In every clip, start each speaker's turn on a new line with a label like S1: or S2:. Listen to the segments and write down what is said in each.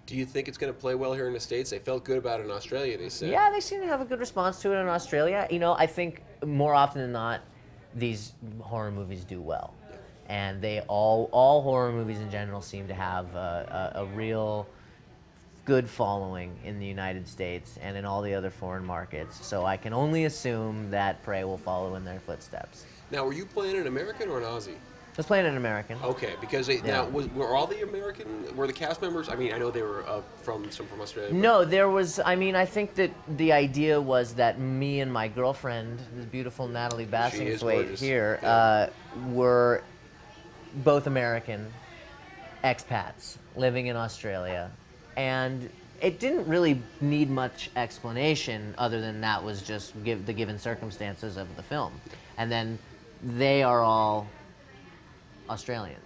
S1: Do you think it's going to play well here in the States? They felt good about it in Australia, they said.
S2: Yeah, they seem to have a good response to it in Australia. You know, I think more often than not, these horror movies do well, and they all horror movies in general seem to have a real good following in the United States and in all the other foreign markets. So I can only assume that Prey will follow in their footsteps.
S1: Now, were you playing an American or an Aussie?
S2: I was playing an American.
S1: Okay, because now were all the American, were the cast members? I mean, I know they were from Australia.
S2: No, there was. I mean, I think that the idea was that me and my girlfriend, the beautiful Natalie Bassingthwaighte here, were both American expats living in Australia, and it didn't really need much explanation other than that was just the given circumstances of the film, and then they are all Australian.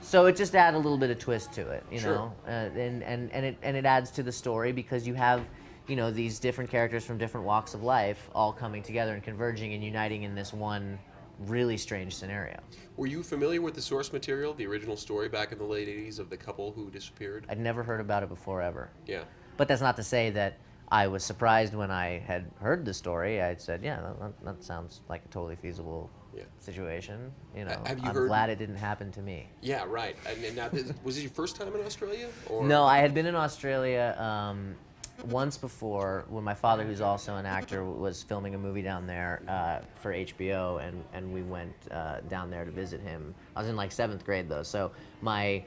S2: So it just adds a little bit of twist to it, you know, and it adds to the story because you have, you know, these different characters from different walks of life all coming together and converging and uniting in this one really strange scenario.
S1: Were you familiar with the source material, the original story back in the late 80s of the couple who disappeared?
S2: I'd never heard about it before ever.
S1: Yeah.
S2: But that's not to say that I was surprised when I had heard the story. I said, yeah, that sounds like a totally feasible situation. You know, I'm glad it didn't happen to me.
S1: Yeah, right. And now, was this your first time in Australia? Or?
S2: No, I had been in Australia once before when my father, who's also an actor, was filming a movie down there for HBO, and we went down there to visit him. I was in like 7th grade though, so my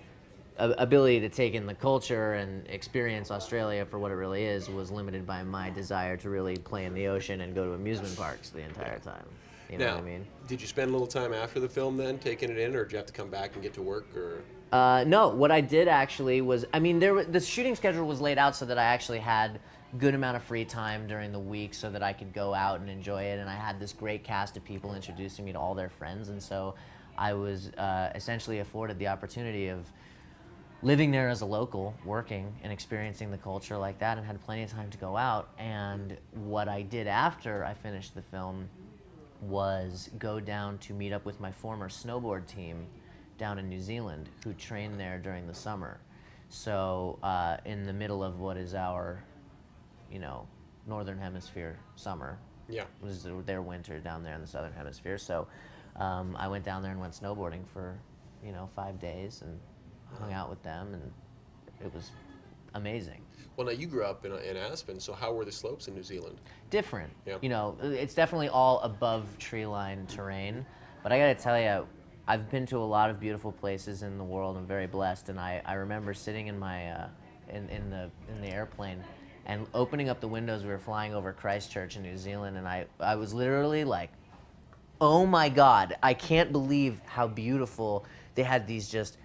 S2: ability to take in the culture and experience Australia for what it really is was limited by my desire to really play in the ocean and go to amusement parks the entire time. You know what I mean?
S1: Did you spend a little time after the film then, taking it in, or did you have to come back and get to work, or?
S2: No, what I did actually was, I mean, the shooting schedule was laid out so that I actually had good amount of free time during the week so that I could go out and enjoy it, and I had this great cast of people introducing me to all their friends, and so I was essentially afforded the opportunity of living there as a local, working and experiencing the culture like that, and had plenty of time to go out. And what I did after I finished the film was go down to meet up with my former snowboard team down in New Zealand, who trained there during the summer. So in the middle of what is our, you know, northern hemisphere summer, was their winter down there in the southern hemisphere. So I went down there and went snowboarding for, you know, 5 days and hung out with them, and it was amazing.
S1: Well, now you grew up in Aspen, so how were the slopes in New Zealand?
S2: Different. You know, it's definitely all above tree line terrain, but I gotta tell you, I've been to a lot of beautiful places in the world. I'm very blessed, and I remember sitting in my in the airplane and opening up the windows. We were flying over Christchurch in New Zealand, and I was literally like, oh my God, I can't believe how beautiful. They had these just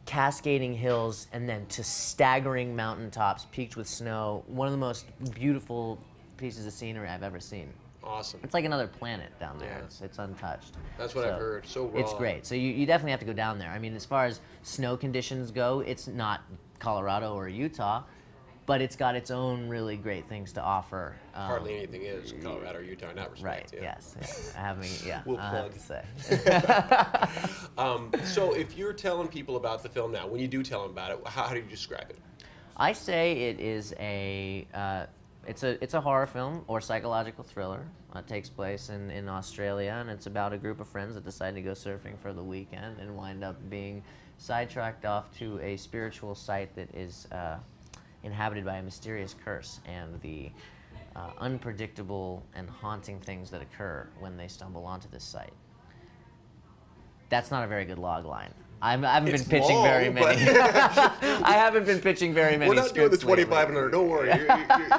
S2: cascading hills and then to staggering mountaintops peaked with snow. One of the most beautiful pieces of scenery I've ever seen.
S1: Awesome.
S2: It's like another planet down there. It's untouched.
S1: That's what I've heard. So raw.
S2: It's great. So you definitely have to go down there. I mean, as far as snow conditions go, it's not Colorado or Utah, but it's got its own really great things to offer.
S1: Hardly anything is Colorado or Utah in that respect.
S2: Right, yes. I have
S1: we'll
S2: I
S1: plug.
S2: have to say.
S1: So if you're telling people about the film now, when you do tell them about it, how do you describe it?
S2: I say it is it's a horror film or psychological thriller. It takes place in Australia, and it's about a group of friends that decide to go surfing for the weekend and wind up being sidetracked off to a spiritual site that is inhabited by a mysterious curse, and the unpredictable and haunting things that occur when they stumble onto this site. That's not a very good log line. I haven't been pitching very many. I haven't been pitching very many.
S1: We're not doing the 25
S2: lately.
S1: and under. Don't worry,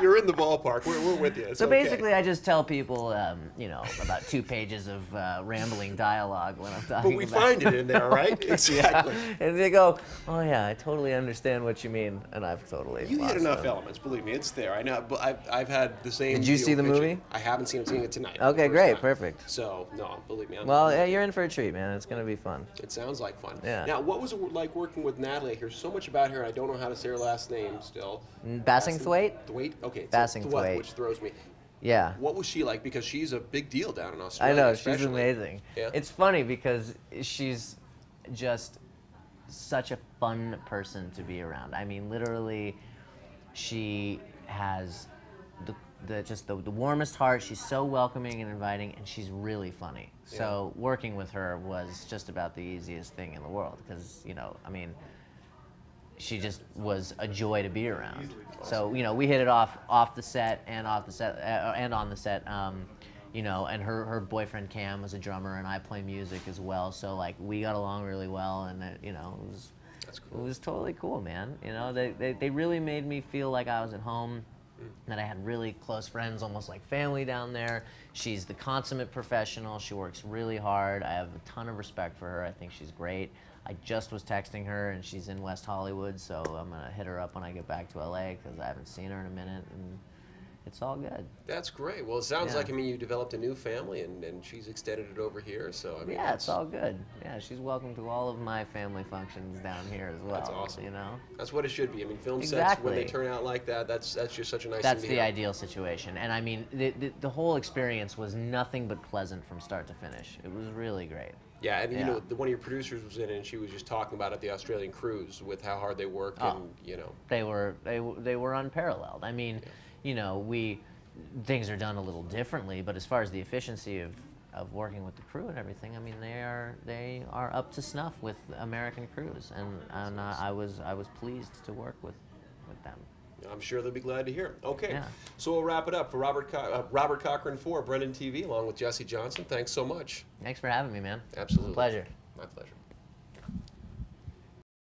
S1: you're in the ballpark. We're with you. It's
S2: so
S1: okay.
S2: basically, I just tell people, you know, about 2 pages of rambling dialogue when I'm talking.
S1: But we find it in there, right? Exactly.
S2: And they go, "Oh yeah, I totally understand what you mean," and I've totally.
S1: You hit enough
S2: them.
S1: elements. Believe me, it's there. I know, but I've had the same.
S2: Did you see the movie?
S1: I haven't seen it. Seeing it tonight.
S2: Okay, great, perfect.
S1: So no, believe me.
S2: Well, you're in for a treat, man. It's gonna be fun.
S1: It sounds like fun.
S2: Yeah.
S1: Now, what was it like working with Natalie? I hear so much about her, and I don't know how to say her last name still.
S2: Bassingthwaighte?
S1: Okay.
S2: Bassingthwaighte.
S1: Which throws me.
S2: Yeah.
S1: What was she like? Because she's a big deal down in Australia.
S2: I know,
S1: especially.
S2: she's amazing.
S1: Yeah.
S2: It's funny because she's just such a fun person to be around. I mean, literally, she has the warmest heart. She's so welcoming and inviting, and she's really funny.
S1: Yeah.
S2: So working with her was just about the easiest thing in the world because, you know, I mean, she just was a joy to be around. So, you know, we hit it off the set and off the set and on the set. You know, and her boyfriend Cam was a drummer, and I play music as well. So like we got along really well, and you know,
S1: That's cool.
S2: it was totally cool, man. You know, they really made me feel like I was at home, that I had really close friends, almost like family down there. She's the consummate professional. She works really hard. I have a ton of respect for her. I think she's great. I just was texting her, and she's in West Hollywood, so I'm gonna hit her up when I get back to LA because I haven't seen her in a minute, and it's all good.
S1: That's great. Well, it sounds
S2: Yeah.
S1: like, I mean, you developed a new family, and she's extended it over here, so, I mean,
S2: Yeah, it's all good. Yeah, she's welcome to all of my family functions down here as well.
S1: That's awesome.
S2: You know,
S1: that's what it should be. I mean, film sets,
S2: Exactly.
S1: when they turn out like that, that's just such a nice
S2: that's
S1: thing
S2: the
S1: to hear.
S2: ideal situation. And I mean, the whole experience was nothing but pleasant from start to finish. It was really great.
S1: Yeah, and you
S2: Yeah.
S1: know, one of your producers was in it, and she was just talking about it, the Australian cruise, with how hard they work, and, you know.
S2: They were unparalleled. I mean, you know, things are done a little differently, but as far as the efficiency of working with the crew and everything, I mean, they are up to snuff with American crews, and I was pleased to work with them.
S1: I'm sure they'll be glad to hear it. Okay,
S2: Yeah.
S1: so we'll wrap it up. For Robert Cochran for Brendan TV, along with Jesse Johnson, thanks so much.
S2: Thanks for having me, man.
S1: Absolutely.
S2: Pleasure.
S1: My pleasure.